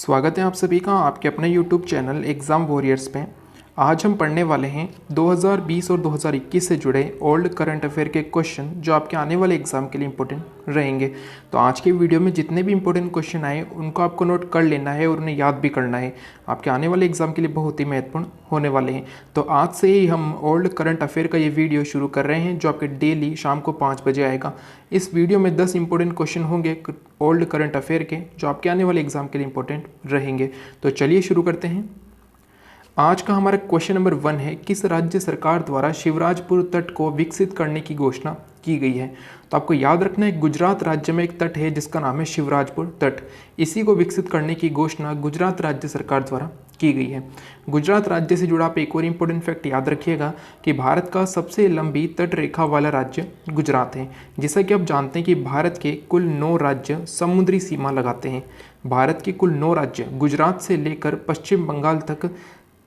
स्वागत है आप सभी का आपके अपने YouTube चैनल एग्ज़ाम वॉरियर्स पे। आज हम पढ़ने वाले हैं 2020 और 2021 से जुड़े ओल्ड करंट अफेयर के क्वेश्चन जो आपके आने वाले एग्ज़ाम के लिए इंपॉर्टेंट रहेंगे। तो आज के वीडियो में जितने भी इंपॉर्टेंट क्वेश्चन आए उनको आपको नोट कर लेना है और उन्हें याद भी करना है, आपके आने वाले एग्ज़ाम के लिए बहुत ही महत्वपूर्ण होने वाले हैं। तो आज से ही हम ओल्ड करंट अफेयर का ये वीडियो शुरू कर रहे हैं जो आपके डेली शाम को 5 बजे आएगा। इस वीडियो में 10 इंपॉर्टेंट क्वेश्चन होंगे ओल्ड करंट अफेयर के जो आपके आने वाले एग्ज़ाम के लिए इंपॉर्टेंट रहेंगे। तो चलिए शुरू करते हैं। आज का हमारा क्वेश्चन नंबर 1 है, किस राज्य सरकार द्वारा शिवराजपुर तट को विकसित करने की घोषणा की गई है। तो आपको याद रखना है गुजरात राज्य में एक तट है जिसका नाम है शिवराजपुर तट। इसी को विकसित करने की घोषणा गुजरात राज्य सरकार द्वारा की गई है। गुजरात राज्य से जुड़ा आप एक और इम्पोर्टेंट फैक्ट याद रखिएगा कि भारत का सबसे लंबी तट रेखा वाला राज्य गुजरात है। जैसा कि आप जानते हैं कि भारत के कुल 9 राज्य समुद्री सीमा लगाते हैं। भारत के कुल 9 राज्य गुजरात से लेकर पश्चिम बंगाल तक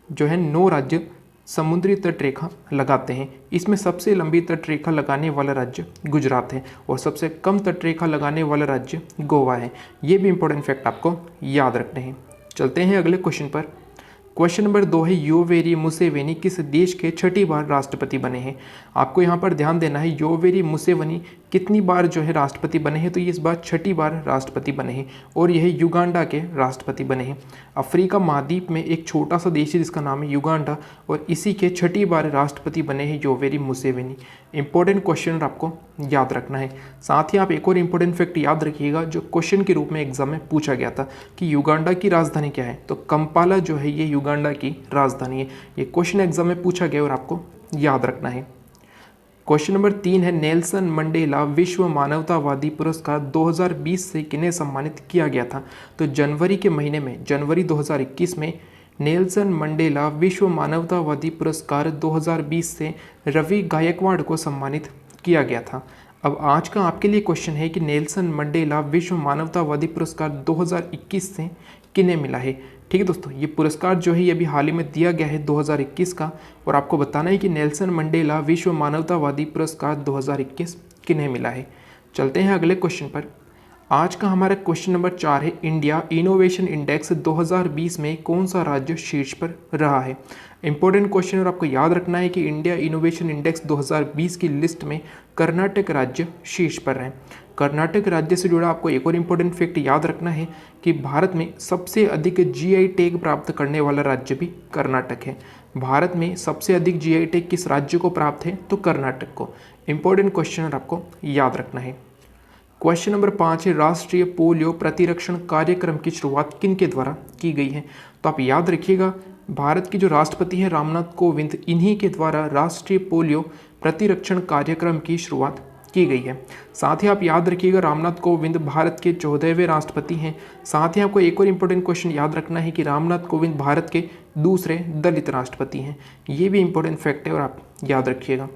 जो है 9 राज्य समुद्री तट रेखा लगाते हैं। इसमें सबसे लंबी तट रेखा लगाने वाला राज्य गुजरात है और सबसे कम तट रेखा लगाने वाला राज्य गोवा है। ये भी इंपॉर्टेंट फैक्ट आपको याद रखने हैं। चलते हैं अगले क्वेश्चन पर। क्वेश्चन नंबर 2 है, योवेरी मुसेवेनी किस देश के 6ठी बार राष्ट्रपति बने हैं। आपको यहाँ पर ध्यान देना है योवेरी मुसेवेनी कितनी बार जो है राष्ट्रपति बने हैं, तो ये इस बार 6ठी बार राष्ट्रपति बने हैं और यह युगांडा के राष्ट्रपति बने हैं। अफ्रीका महाद्वीप में एक छोटा सा देश है जिसका नाम है युगांडा और इसी के 6ठी बार राष्ट्रपति बने हैं योवेरी मुसेवेनी। इंपॉर्टेंट क्वेश्चन आपको याद रखना है। साथ ही आप एक और इंपॉर्टेंट फैक्ट याद रखिएगा जो क्वेश्चन के रूप में एग्जाम में पूछा गया था कि युगांडा की राजधानी क्या है। तो कंपाला जो है ये युगांडा की राजधानी है। ये क्वेश्चन एग्जाम में पूछा गया और आपको याद रखना है। क्वेश्चन नंबर 3 है, नेल्सन मंडेला विश्व मानवतावादी पुरस्कार 2020 से किन्हें सम्मानित किया गया था। तो जनवरी के महीने में जनवरी 2021 में नेल्सन मंडेला विश्व मानवतावादी पुरस्कार 2020 से रवि गायकवाड़ को सम्मानित किया गया था। अब आज का आपके लिए क्वेश्चन है कि नेल्सन मंडेला विश्व मानवतावादी पुरस्कार 2021 से किन्हें मिला है। ठीक है दोस्तों, ये पुरस्कार जो है ये अभी हाल ही में दिया गया है 2021 का और आपको बताना है कि नेल्सन मंडेला विश्व मानवतावादी पुरस्कार 2021 किन्हें मिला है। चलते हैं अगले क्वेश्चन पर। आज का हमारा क्वेश्चन नंबर 4 है, इंडिया इनोवेशन इंडेक्स 2020 में कौन सा राज्य शीर्ष पर रहा है। इंपॉर्टेंट क्वेश्चन और आपको याद रखना है कि इंडिया इनोवेशन इंडेक्स 2020 की लिस्ट में कर्नाटक राज्य शीर्ष पर है। कर्नाटक राज्य से जुड़ा आपको एक और इम्पोर्टेंट फैक्ट याद रखना है कि भारत में सबसे अधिक जीआई टैग प्राप्त करने वाला राज्य भी कर्नाटक है। भारत में सबसे अधिक जीआई टैग किस राज्य को प्राप्त है, तो कर्नाटक को। इंपॉर्टेंट क्वेश्चन आपको याद रखना है। क्वेश्चन नंबर 5 है, राष्ट्रीय पोलियो प्रतिरक्षण कार्यक्रम की शुरुआत किन के द्वारा की गई है। तो आप याद रखिएगा भारत के जो राष्ट्रपति हैं रामनाथ कोविंद, इन्हीं के द्वारा राष्ट्रीय पोलियो प्रतिरक्षण कार्यक्रम की शुरुआत की गई है। साथ ही आप याद रखिएगा रामनाथ कोविंद भारत के 14वें राष्ट्रपति हैं। साथ ही आपको एक और इम्पोर्टेंट क्वेश्चन याद रखना है कि रामनाथ कोविंद भारत के दूसरे दलित राष्ट्रपति हैं। ये भी इम्पोर्टेंट फैक्ट है और आप याद रखिएगा।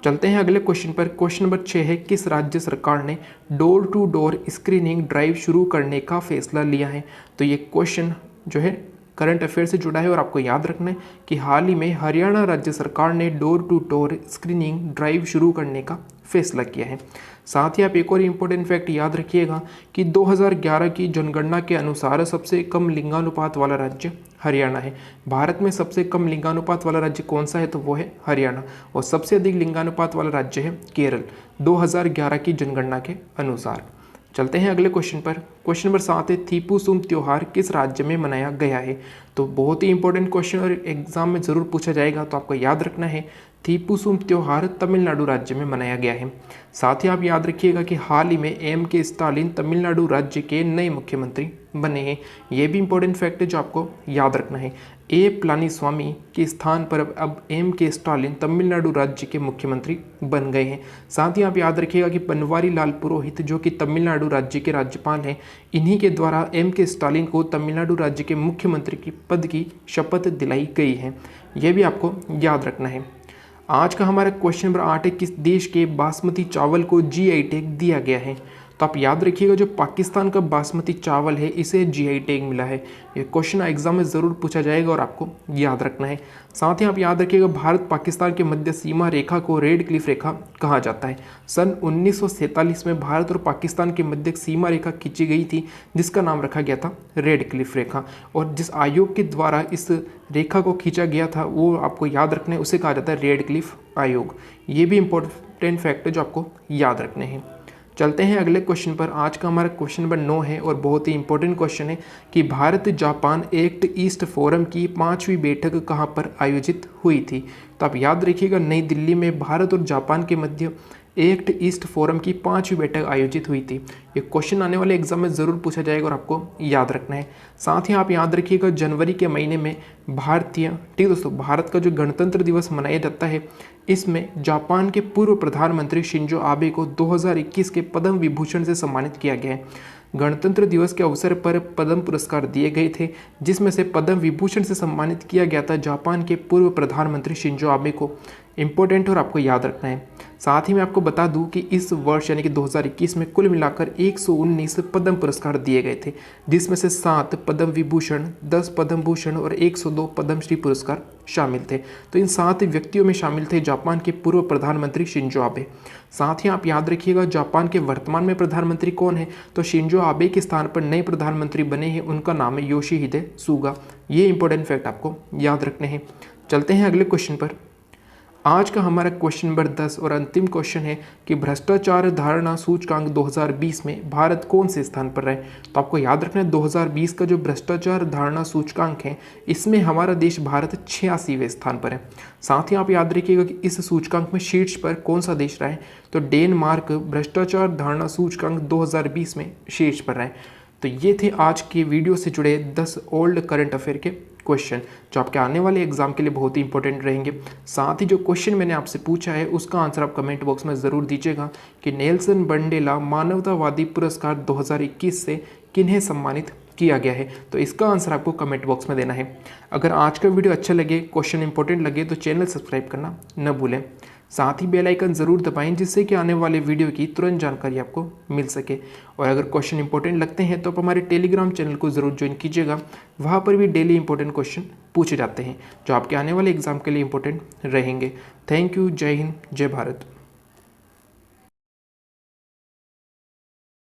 चलते हैं अगले क्वेश्चन पर। क्वेश्चन नंबर 6 है, किस राज्य सरकार ने door to door screening drive शुरू करने का फैसला लिया है। तो ये क्वेश्चन जो है करंट अफेयर से जुड़ा है और आपको याद रखना है कि हाल ही में हरियाणा राज्य सरकार ने door to door screening drive शुरू करने का फैसला किया है। साथ ही आप एक और इम्पोर्टेंट फैक्ट याद रखिएगा कि 2011 की जनगणना के अनुसार सबसे कम लिंगानुपात वाला राज्य हरियाणा है। भारत में सबसे कम लिंगानुपात वाला राज्य कौन सा है, तो वो है हरियाणा और सबसे अधिक लिंगानुपात वाला राज्य है केरल 2011 की जनगणना के अनुसार। चलते हैं अगले क्वेश्चन पर। क्वेश्चन नंबर 7 है, थीपुसुम त्योहार किस राज्य में मनाया गया है। तो बहुत ही इंपॉर्टेंट क्वेश्चन और एग्जाम में ज़रूर पूछा जाएगा, तो आपको याद रखना है थीपुसुम त्योहार तमिलनाडु राज्य में मनाया गया है। साथ ही आप याद रखिएगा कि हाल ही में M.K. स्टालिन तमिलनाडु राज्य के नए मुख्यमंत्री बने हैं। ये भी इंपॉर्टेंट फैक्ट है जो आपको याद रखना है। ए पलानीस्वामी के स्थान पर अब M.K. स्टालिन तमिलनाडु राज्य के मुख्यमंत्री बन गए हैं। साथ ही आप याद रखिएगा कि बनवारी लाल पुरोहित जो कि तमिलनाडु राज्य के राज्यपाल हैं, इन्हीं के द्वारा M.K. स्टालिन को तमिलनाडु राज्य के मुख्यमंत्री की पद की शपथ दिलाई गई है। यह भी आपको याद रखना है। आज का हमारा क्वेश्चन नंबर 8 है, किस देश के बासमती चावल को जीआई टैग दिया गया है। तो आप याद रखिएगा जो पाकिस्तान का बासमती चावल है इसे जीआई टैग मिला है। ये क्वेश्चन एग्जाम में ज़रूर पूछा जाएगा और आपको याद रखना है। साथ ही आप याद रखिएगा भारत पाकिस्तान के मध्य सीमा रेखा को रेड क्लिफ रेखा कहा जाता है। सन 1947 में भारत और पाकिस्तान के मध्य सीमा रेखा खींची गई थी जिसका नाम रखा गया था रेड क्लिफ रेखा, और जिस आयोग के द्वारा इस रेखा को खींचा गया था वो आपको याद रखना है, उसे कहा जाता है रेड क्लिफ आयोग। ये भी इंपॉर्टेंट फैक्ट है जो आपको याद रखने हैं। चलते हैं अगले क्वेश्चन पर। आज का हमारा क्वेश्चन नंबर 9 है और बहुत ही इंपॉर्टेंट क्वेश्चन है कि Bharat Japan act east forum की 5वीं बैठक कहाँ पर आयोजित हुई थी। तो आप याद रखिएगा नई दिल्ली में भारत और जापान के मध्य एक्ट ईस्ट फोरम की 5वीं बैठक आयोजित हुई थी। ये क्वेश्चन आने वाले एग्जाम में ज़रूर पूछा जाएगा और आपको याद रखना है। साथ ही आप याद रखिएगा जनवरी के महीने में ठीक दोस्तों, भारत का जो गणतंत्र दिवस मनाया जाता है इसमें जापान के पूर्व प्रधानमंत्री शिंजो आबे को 2021 के पद्म विभूषण से सम्मानित किया गया है। गणतंत्र दिवस के अवसर पर पद्म पुरस्कार दिए गए थे जिसमें से पद्म विभूषण से सम्मानित किया गया था जापान के पूर्व प्रधानमंत्री शिंजो आबे को। इंपॉर्टेंट और आपको याद रखना है। साथ ही मैं आपको बता दूं कि इस वर्ष यानी कि 2021 में कुल मिलाकर 119 पद्म पुरस्कार दिए गए थे जिसमें से 7 पद्म विभूषण, 10 पद्म भूषण और 102 पद्मश्री पुरस्कार शामिल थे। तो इन 7 व्यक्तियों में शामिल थे जापान के पूर्व प्रधानमंत्री शिंजो आबे। साथ ही आप याद रखिएगा जापान के वर्तमान में प्रधानमंत्री कौन है, तो शिंजो आबे के स्थान पर नए प्रधानमंत्री बने हैं, उनका नाम है योशिहिदे सुगा। ये इंपॉर्टेंट फैक्ट आपको याद रखने हैं। चलते हैं अगले क्वेश्चन पर। आज का हमारा क्वेश्चन नंबर 10 और अंतिम क्वेश्चन है कि भ्रष्टाचार धारणा सूचकांक 2020 में भारत कौन से स्थान पर रहे। तो आपको याद रखना है 2020 का जो भ्रष्टाचार धारणा सूचकांक है इसमें हमारा देश भारत 86वें स्थान पर है। साथ ही आप याद रखिएगा कि इस सूचकांक में शीर्ष पर कौन सा देश रहा है, तो डेनमार्क भ्रष्टाचार धारणा सूचकांक 2020 में शीर्ष पर रहे। तो ये थे आज के वीडियो से जुड़े 10 ओल्ड करंट अफेयर के क्वेश्चन जो आपके आने वाले एग्जाम के लिए बहुत ही इंपॉर्टेंट रहेंगे। साथ ही जो क्वेश्चन मैंने आपसे पूछा है उसका आंसर आप कमेंट बॉक्स में ज़रूर दीजिएगा कि नेल्सन मंडेला मानवतावादी पुरस्कार 2021 से किन्हें सम्मानित किया गया है। तो इसका आंसर आपको कमेंट बॉक्स में देना है। अगर आज का वीडियो अच्छा लगे, क्वेश्चन इंपॉर्टेंट लगे तो चैनल सब्सक्राइब करना न भूलें। साथ ही बेल आइकन ज़रूर दबाएं जिससे कि आने वाले वीडियो की तुरंत जानकारी आपको मिल सके। और अगर क्वेश्चन इंपॉर्टेंट लगते हैं तो आप हमारे टेलीग्राम चैनल को ज़रूर ज्वाइन कीजिएगा, वहाँ पर भी डेली इंपॉर्टेंट क्वेश्चन पूछे जाते हैं जो आपके आने वाले एग्जाम के लिए इंपॉर्टेंट रहेंगे। Thank you. जय हिंद, जय भारत।